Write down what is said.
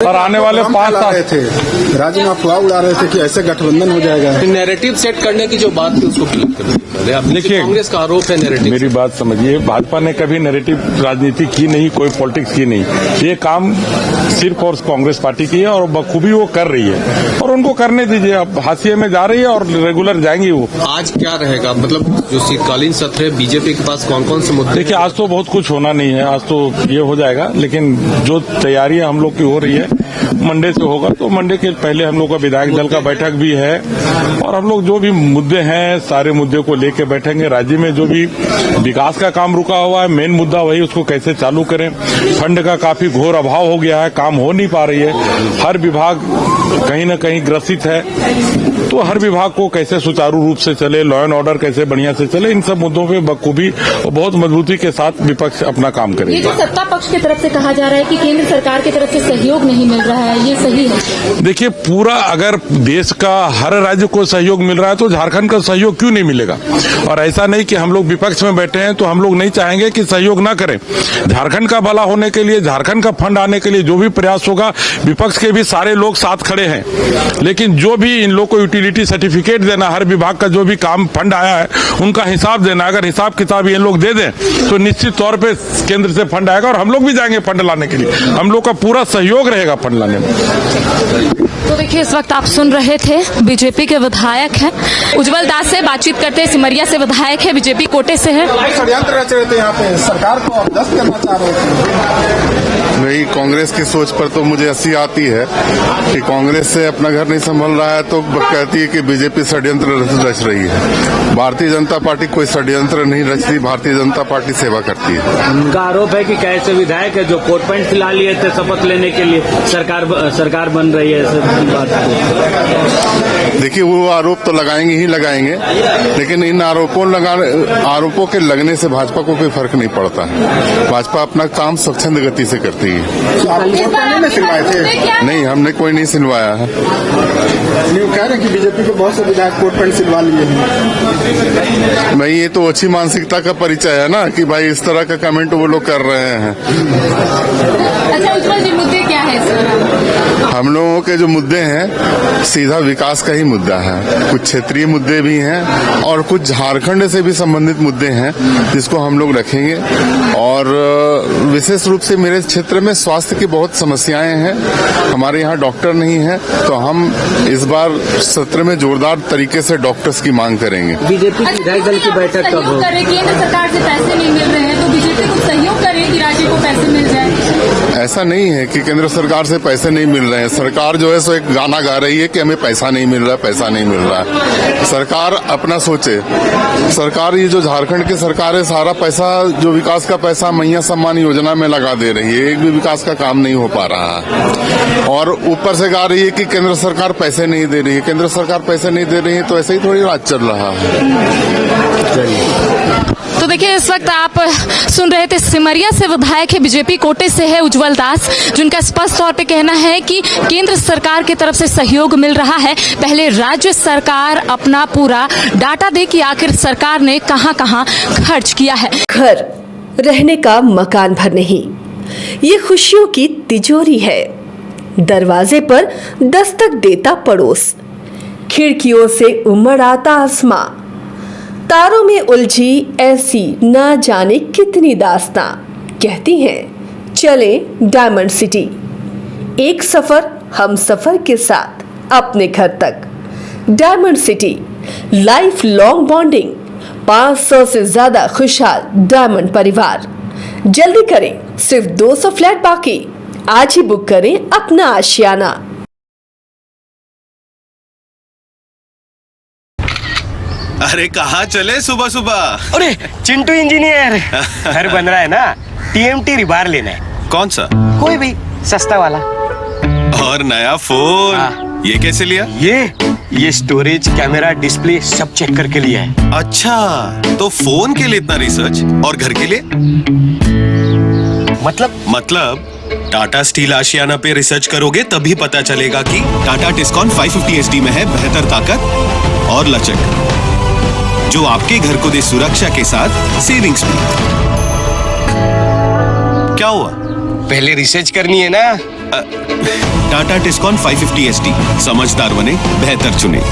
और आने वाले 5 साल थे राज्य में अफवाह उड़ा रहे थे कि ऐसे गठबंधन हो जाएगा। नैरेटिव सेट करने की जो बात थी उसको क्लियर करने। देखिए, कांग्रेस का आरोप है नैरेटिव। मेरी बात समझिए, भाजपा ने कभी नैरेटिव राजनीति की नहीं, कोई पॉलिटिक्स की नहीं। ये काम सिर्फ और कांग्रेस पार्टी की है और बखूबी वो कर रही है और उनको करने दीजिए। अब हाशिए में जा रही है और रेगुलर जाएंगी वो। आज क्या रहेगा, मतलब जो शीतकालीन सत्र है, बीजेपी के पास कौन कौन से मुद्दे? देखिए, आज तो बहुत कुछ होना नहीं है, आज तो ये हो जाएगा, लेकिन जो तैयारियां हम लोग की हो रही है मंडे से होगा। तो मंडे के पहले हम लोग का विधायक दल का बैठक भी है और हम लोग जो भी मुद्दे हैं सारे मुद्दे को लेके बैठेंगे। राज्य में जो भी विकास का काम रुका हुआ है, मेन मुद्दा वही, उसको कैसे चालू करें। फंड का काफी घोर अभाव हो गया है, काम हो नहीं पा रही है, हर विभाग कहीं न कहीं ग्रसित है। तो हर विभाग को कैसे सुचारू रूप से चले, लॉ एंड ऑर्डर कैसे बढ़िया से चले, इन सब मुद्दों पे बखूबी और बहुत मजबूती के साथ विपक्ष अपना काम ये करेगा। जो सत्ता पक्ष की तरफ से कहा जा रहा है कि केंद्र सरकार की तरफ से सहयोग नहीं मिल रहा है, ये सही है? देखिए, पूरा अगर देश का हर राज्य को सहयोग मिल रहा है तो झारखंड का सहयोग क्यों नहीं मिलेगा? और ऐसा नहीं कि हम लोग विपक्ष में बैठे हैं तो हम लोग नहीं चाहेंगे कि सहयोग ना करें। झारखंड का भला होने के लिए, झारखंड का फंड आने के लिए जो भी प्रयास होगा, विपक्ष के भी सारे लोग साथ खड़े हैं। लेकिन जो भी इन लोग को यूटिलिटी सर्टिफिकेट देना, हर विभाग का जो भी काम फंड आया है उनका हिसाब देना, अगर हिसाब किताब ये लोग दे दें तो निश्चित तौर पे केंद्र से फंड आएगा और हम लोग भी जाएंगे फंड लाने के लिए। हम लोग का पूरा सहयोग रहेगा फंड लाने में। तो देखिए, इस वक्त आप सुन रहे थे बीजेपी के विधायक हैं उज्जवल दास से बातचीत करते हैं। सिमरिया से विधायक है, बीजेपी कोटे से है। षड्यंत्र रच रहे थे यहाँ पे, सरकार को अवदस्त करना चाह रहे थे। नहीं, कांग्रेस की सोच पर तो मुझे हंसी आती है कि कांग्रेस से अपना घर नहीं संभल रहा है तो कहती है कि बीजेपी षड्यंत्र रच रही है। भारतीय जनता पार्टी कोई षड्यंत्र नहीं रचती, भारतीय जनता पार्टी सेवा करती है। उनका आरोप है कि कैसे विधायक है जो कोट पैंट सिला लिए थे शपथ लेने के लिए, सरकार बन रही है। बात देखिए, वो आरोप तो लगाएंगे ही लगाएंगे, लेकिन इन आरोपों के लगने से भाजपा को कोई फर्क नहीं पड़ता है। भाजपा अपना काम स्वच्छंद गति से करती है। नहीं, हमने कोई नहीं सिलवाया है। कह रहे हैं कि बीजेपी के बहुत से विधायक कोट पैंट सिलवा लिए हैं। भाई, ये तो अच्छी मानसिकता का परिचय है ना कि भाई इस तरह का कमेंट वो लोग कर रहे हैं। अच्छा, उज्जवल जी, मुद्दे क्या है? हम लोगों के जो मुद्दे हैं सीधा विकास का ही मुद्दा है। कुछ क्षेत्रीय मुद्दे भी हैं और कुछ झारखंड से भी संबंधित मुद्दे हैं जिसको हम लोग रखेंगे। और विशेष रूप से मेरे क्षेत्र में स्वास्थ्य की बहुत समस्याएं हैं, हमारे यहाँ डॉक्टर नहीं है, तो हम इस बार सत्र में जोरदार तरीके से डॉक्टर्स की मांग करेंगे। बीजेपी की विधायक दल की बैठक कब हो? केंद्र सरकार से पैसे नहीं मिल रहे हैं तो बीजेपी को सहयोग करे कि राज्य को पैसे मिल जाए। ऐसा नहीं है कि केंद्र सरकार से पैसे नहीं मिल रहे हैं। सरकार जो है सो एक गाना गा रही है कि हमें पैसा नहीं मिल रहा, पैसा नहीं मिल रहा है। सरकार अपना सोचे। सरकार, ये जो झारखंड की सरकार है, सारा पैसा जो विकास का पैसा मैया सम्मान योजना में लगा दे रही है, एक भी विकास का काम नहीं हो पा रहा है। और ऊपर से गा रही है कि केंद्र सरकार पैसे नहीं दे रही है। केंद्र सरकार पैसे नहीं दे रही है तो ऐसे ही थोड़ी राज चल रहा है। तो देखिए, इस वक्त आप सुन रहे थे सिमरिया से विधायक है, बीजेपी कोटे से है उज्जवल दास, जिनका स्पष्ट तौर पे कहना है कि केंद्र सरकार की तरफ से सहयोग मिल रहा है। पहले राज्य सरकार अपना पूरा डाटा दे कि आखिर सरकार ने कहां कहां खर्च किया है। घर रहने का मकान भर नहीं, ये खुशियों की तिजोरी है। दरवाजे पर दस्तक देता पड़ोस, खिड़कियों से उमड़ आता आसमां, तारों में उलझी ऐसी ना जाने कितनी दास्तां। कहती हैं चले डायमंड सिटी, एक सफर हम सफर के साथ अपने घर तक। Diamond city, life long bonding, 500 से ज्यादा खुशहाल डायमंड परिवार। जल्दी करें, सिर्फ 200 फ्लैट बाकी। आज ही बुक करें अपना आशियाना। अरे कहाँ चले सुबह सुबह? अरे चिंटू इंजीनियर, घर बन रहा है ना, TMT रिबार लेना है। कौन सा? कोई भी सस्ता वाला। और नया फोन ये कैसे लिया? ये स्टोरेज, कैमरा, डिस्प्ले सब चेक करके लिया है। अच्छा, तो फोन के लिए इतना रिसर्च और घर के लिए? मतलब टाटा स्टील आशियाना पे रिसर्च करोगे तभी पता चलेगा कि टाटा टिस्कॉन 550 SD में है बेहतर ताकत और लचक, जो आपके घर को दे सुरक्षा के साथ सेविंग्स भी। क्या हुआ? पहले रिसर्च करनी है ना। टाटा टिस्कॉन 550 ST, समझदार बने बेहतर चुने।